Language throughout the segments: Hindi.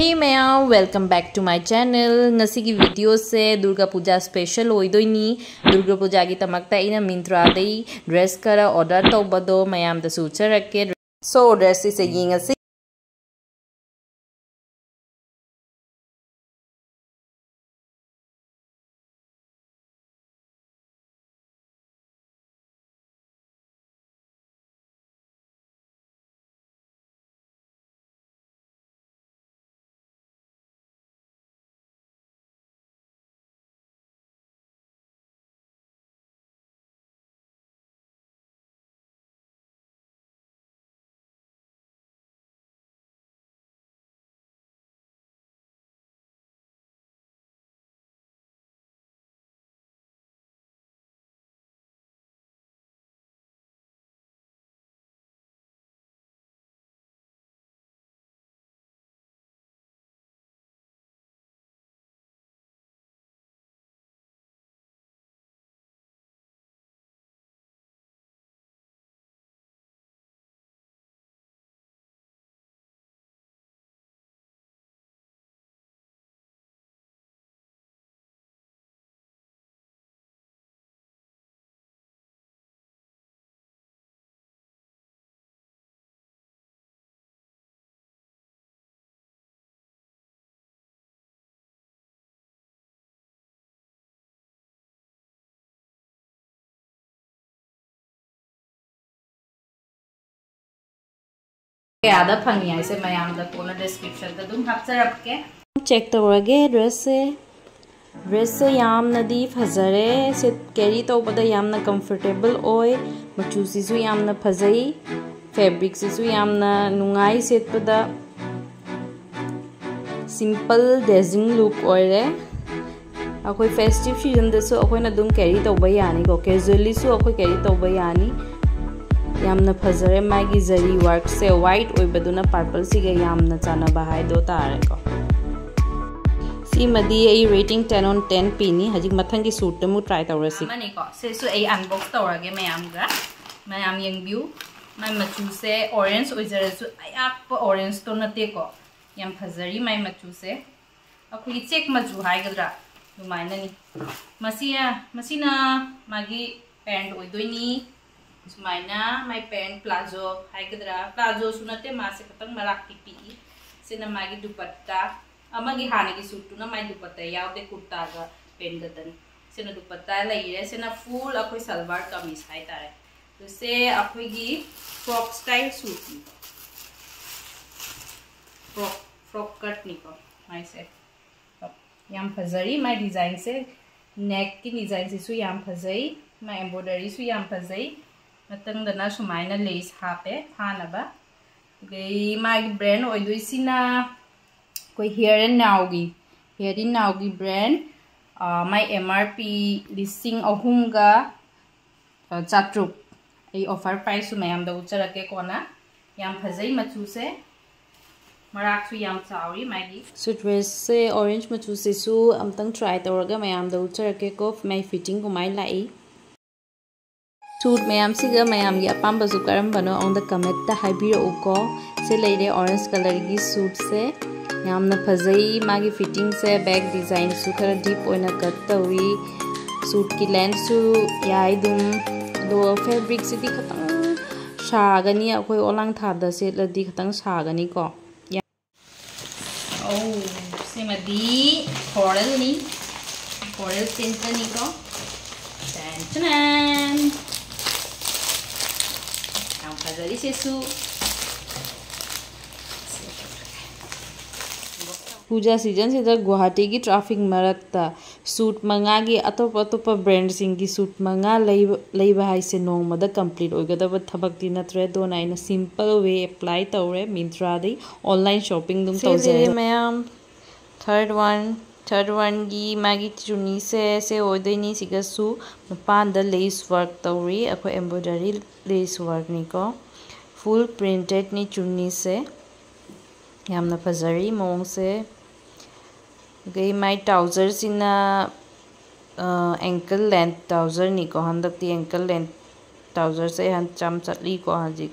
Hey ma'am, welcome back to my channel. Ngasi ki video se Durga Puja special oidoini. Durga Puja ki tamakta ina Myntra dai dress kara order tawbado mayam da su charake. So dress se yingasi kaya phangi ai se mayam da kona description da dum hapcharap ke check tawrage dress se yamna di phajare se carry tawbada yamna comfortable oi machu si su yamna phajai fabric si su yamna nungai setpada simple dazzling look oire akoi festive season da su akoi na dum carry tawba yani ko casually su akoi carry tawba yani yamna phajare magi zari work se white oibaduna purple siga yamna chana bahai do tare ko si madi ai rating 10 on 10 pini hajik mathang ki suit mu try tawrasi mani ko se su ai unbox tawrage mayam yeng view mai machu se orange oizare su ai ak orange to nate ko yam phajari mai machu se akhui check machu hai gadra dumaina ni masina magi pant oidoini Sumaina my pant plazo haikadra plazo sunate mase katang marak tipi sina magi dupatta amagi hane ki suit na mai dupatta yaude kurta ga pen gatan sina dupatta laire sina full akoi salwar kameez hai tare to se akoi gi frock style suit frock cut ni ko mai se yam phajari my design se neck ki design se su yam phajai my embroidery su yam phajai matang dana sumaina lace hape phanaba gai my brand oidoisina koi hair and now gi brand my MRP listing ahumga chatruk ai offer price su mayam da ucharake kona yam phajai machu se marak su yam chauri my gi su dress se orange machu se su amtang try tawraga mayam da ucharake ko my fitting ko mai lai suit mayam siga mayam gi apamba su karam bano on the comment ta haibira uko se leire orange color gi suit se yamna phajai magi fitting se back design su khara deep oina cut tawi suit ki length su yai dum do fabric si di khatang shagani akoi olang tha da se la di khatang shagani ko oh se madi coral print ni ko tan phajari se su puja season se da Guwahati ki traffic marakta suit manga gi atop brand sing gi suit manga leiba hai se nong mada complete oigada ba thabak di natre do na in a simple way apply tawre Myntra dai online shopping dum tawje ma'am third one gi magi chuni se oidoini siga su mapan da lace work tawri akho embroidery lace work ni ko full printed ni chuni se yamna phajari mong se gai my trousers in a ankle length trouser ni ko handak ti ankle length trouser se han cham chatli ko hajik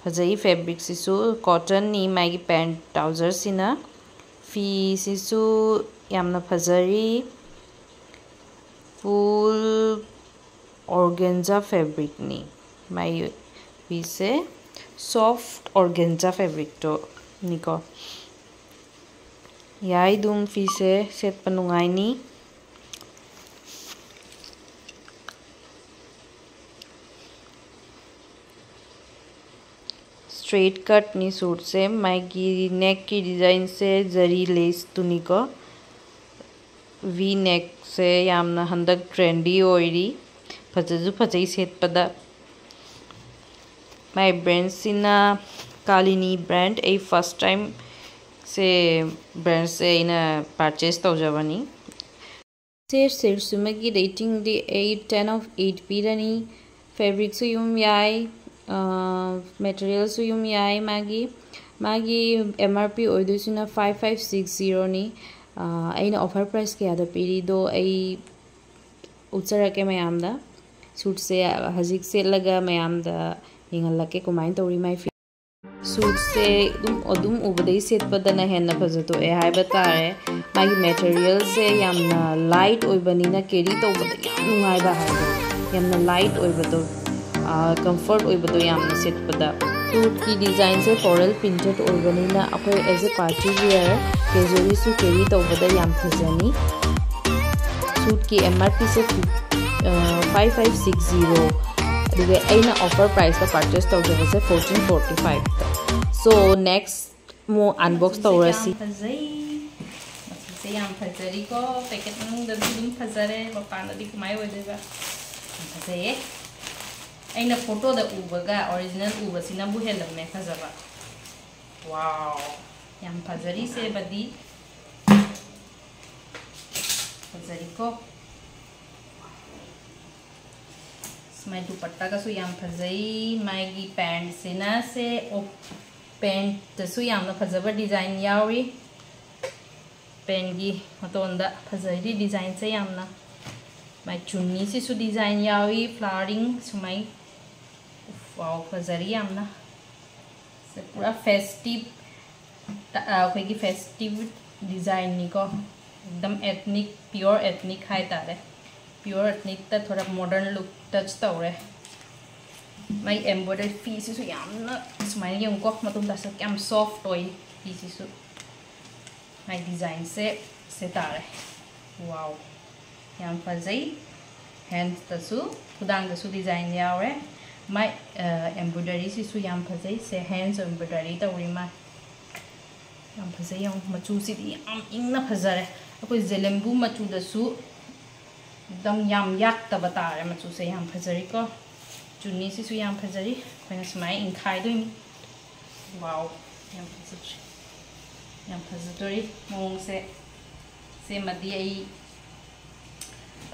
phajai fabric si su cotton ni magi pant trousers in a ꯐꯤꯁꯤꯁꯨ ꯌꯥꯝꯅ ꯐꯖꯔꯤ full organza fabric ni my piece soft organza fabric to niko yai dum piece set panungai ni straight cut ni suit se my ki neck ki design se zari lace tu niko V neck से यामना हंदक ट्रेंडी ओइरी फजजु फजई सेटपदा माय ब्रांड सिना कालिनी ब्रांड ए फर्स्ट टाइम से ब्रांड से इना परचेस तौजबनी से सिरसुमगी रेटिंग दी 8 10 of 8 पीरनी फैब्रिक सु युम याई मटेरियल सु युम याई मागी MRP ओइदुसिना 5560 नि अगर ऑफर प्राइस क्या पीरी दो उत्सरके मैम सूट से हजिक सेलगा मैम हिंगलके कमाइन तौरी माई फी सूट से उबदई सेटपदना हेन्ना फजतोए हाइबा तारे मागी मटेरियल से यामना लाइट ओइबनीना कैरी तौबदा याम नुंगाइबा हाइबा यामना लाइट ओइबदो कंफर्ट ओइबदो यामना सेटपदा सूट की डिजाइन से फ्लोरल प्रिंटेड ओइबनीना अखोय as a party wear casually सु कैरी तौबदा याम फजनी सूट की MRP से 5560 अदुगे अइना ऑफर प्राइस ता परचेस तौजबा से 1445 सो नेक्स्ट मो अनबॉक्स तौरसी फजई से याम फजरी को पैकेट मनुंग द दुम फजरे मपान दी कुमाय ओइदेबा फजई अइना फोटो दा उबगा ओरिजिनल उबसिना बु हेलमे फजबा वाओ याम फजरी से बदी फजरी को स्माइ दुपट्टा का सु याम फजई माइगी पैंट से ना से ओ पैंट तसु याम ना फजबा डिजाइन यावी पैंट की मतोंदा फजरी डिजाइन से याम ना माइ चुन्नी से सु डिजाइन यावी फ्लावरिंग सुमाई वाओ फजरी याम ना से पूरा फेस्टिव अखोगी फेस्टिव डिजाइन निको एकदम एथनिक प्योर एथनिक हाई तारे प्योर एथनिक ता थोड़ा मॉडर्न लुक टच तौरे माई एम्ब्रॉयडरी फी सिसु यामना सुमाई यंको मतुम दास याम सॉफ्ट ओइ फी सिसु माई डिजाइन से तारे वाओ याम फजई हैंड्स तसु खुदांग तसु डिजाइन यावरे माई एम्ब्रॉयडरी सिसु याम फजई से हैंड्स एम्ब्रॉयडरी तौरी माई याम फजई याम मचू सिदी याम इंगना फजरे अकोई जेलेम्बू मचू दसु एकदम याम याक्तबा तारे मचू से याम फजरी को चुन्नी सिसु याम फजरी अखोइना सुमाई इंखाइ दोइनी वाओ याम फजरी याम फजदोरी मोंग से मदी आई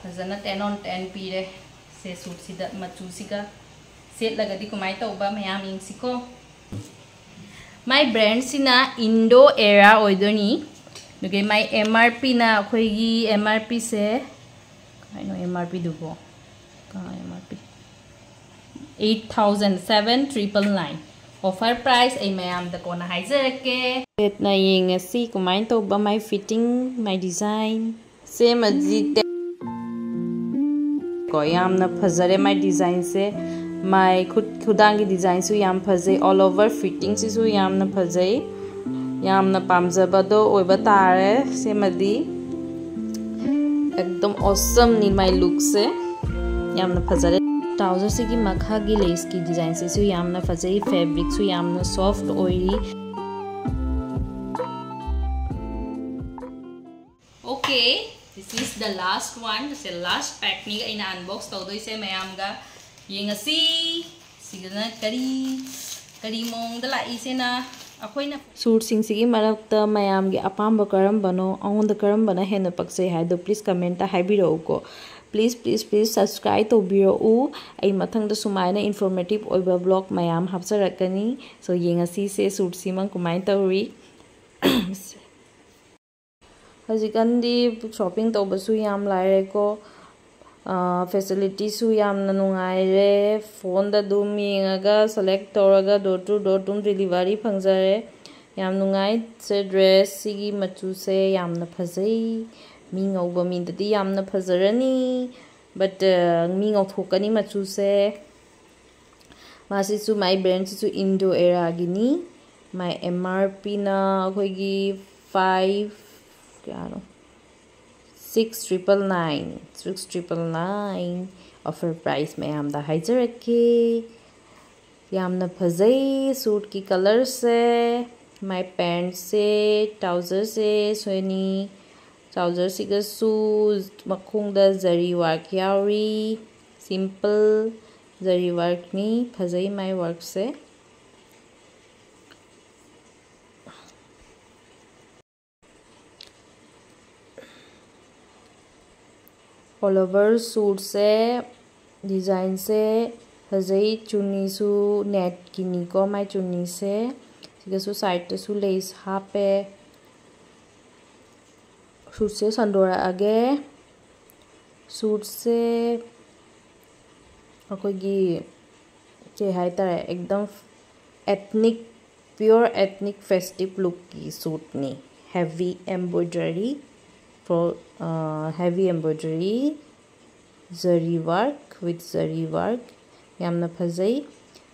फजना 10 on 10 पीरे से सूट सिदा मचू सिगा सेट लगदी कुमाई तौबा मयाम इंसिको माई ब्रांड सिना इंडो एरा ओइदोनी दुगे माई MRP ना अखोइगी MRP से काइनो MRP दुबो का MRP 8,799 offer price A ma'am the कोना हाइजरके सेट ना येंगसी कुमाइन तौबा माई फिटिंग माई डिजाइन से मजी को यामना फजरे माई डिजाइन से माई खुदांगी डिजाइन सु याम फजई ऑल ओवर फिटिंग सिसु यामना फजई यामना पामजबदो ओइबा तारे से मदी एकदम ऑसम नी माई लुक से यामना फजरे ट्राउजर से की मखा की लेस की डिजाइन सिसु यामना फजई फैब्रिक सु यामना सॉफ्ट ओइली okay this is the last one से लास्ट पैक नी इन अनबॉक्स तौदोइ से मैमगा येंगसी सिगना करी मोंग द लाई से ना अखोइना सूट सिंग सिगी मरक्ता मैम गे अपाम्ब करम्बनो अहोंद करम्बना हेन पक्से हाइदो प्लीज कमेंट हाइबिरो को प्लीज सब्सक्राइब तौबिरो आई मथंग सुमाइना इन्फॉर्मेटिव ओइबा ब्लॉग मैम हापसरकनी सो येंगसी से सूट सिमंग कुमाइन तौरी हजिकंदी शॉपिंग तौबसु याम लाइरेको फैसिलिटीसु यामना नुंगाइरे फोन दा दुम येंगागा सेलेक्ट तौरगा डोर टू डोर तुम डिलीवरी फंगजरे ꯌꯥꯝ ꯅꯨꯡꯉꯥꯏ ꯁꯦ ꯗ꯭ꯔꯦꯁ ꯁꯤꯒꯤ ꯃꯆꯨꯁꯦ ꯌꯥꯝꯅ ꯐꯖꯩ ꯃꯤ ꯉꯧꯕ ꯃꯤꯗꯗꯤ ꯌꯥꯝꯅ ꯐꯖꯔꯅꯤ ꯕꯠ ꯃꯤ ꯉꯧꯊꯣꯛꯀꯅꯤ ꯃꯆꯨꯁꯦ मासिसु माई ब्रांड सिसु इंडो एरागिनी माई MRP ना अखोगी 6,999 ऑफर प्राइस में यामदा हाइजर रखे यामना फजई सूट की कलर से माई पैंट से ट्राउजर से सोनी ट्राउजर सिगसु मखोंगदा जरी वर्क यावरी सिंपल जरी वर्क नी फजई माई वर्क से ऑल ओवर सूट से डिजाइन से फजई चुन्नी सु नेट की निको माई चुन्नी से सिगसु साइड सु लेस हापे सूट से संडोरा आगे सूट से अखोगी के हाई तारे एकदम ethnic pure ethnic festive look की सूट नी heavy embroidery for heavy embroidery zari work with zari work यामना फजई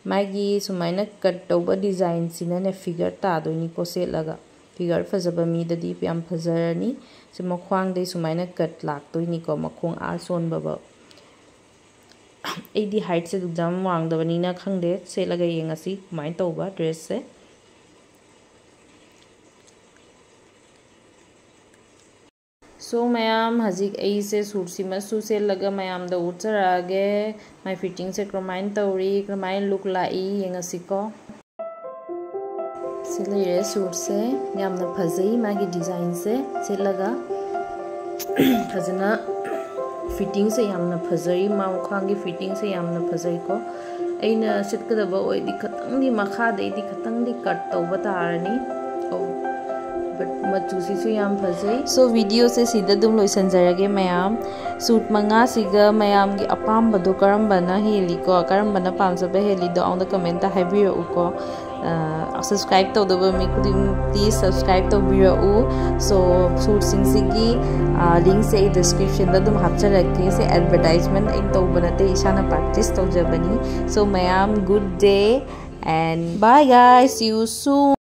मागी सुमाइना कट तौबा डिजाइन सिनाने फिगर तादोनी को सेलगा फिगर फजबा मीददी याम फजरनी से मख्वांग दे सुमाइना कट लाक्तोनी को मखोंग आ सोनबा एदी हाइट से एकदम वांगदबनीना खंगदे सेलगा येंगसी कमाइन तौबा ड्रेस से सो मैम हजिक ऐसे सूट सिमसु सेलगा मैम द उचरागे माई फिटिंग से क्रमाइन तौरी क्रमाइन लुक लाई येंगसिको सेलरे सूट से यामना फजई मागी डिजाइन से सेलगा फजना फिटिंग से यामना फजई माउखांगी फिटिंग से यामना फजई को ऐना सिटकदबा ओइदी खतंगी मखादैदी खतंगी कट तौबा तारनी बट मचुसीसु याम फजई सो वीडियो से सीधा दुम लोइसनजरगे मैम सूट मंगा सिगा मैम की अपामबदो करमबना हेलिको करमबना पामजबा हेलिदो आउंद कमेंट ता हाइबिरउको सब्सक्राइब तौदबा मी कुदिम प्लीज सब्सक्राइब तौबिरउ सो सूट सिंगसिगी लिंक से डिस्क्रिप्शन दा दुम हापचरके से एडवर्टाइजमेंट इन तौबनते इसाना प्रैक्टिस तौजबनी सो मैम good day and bye guys see you soon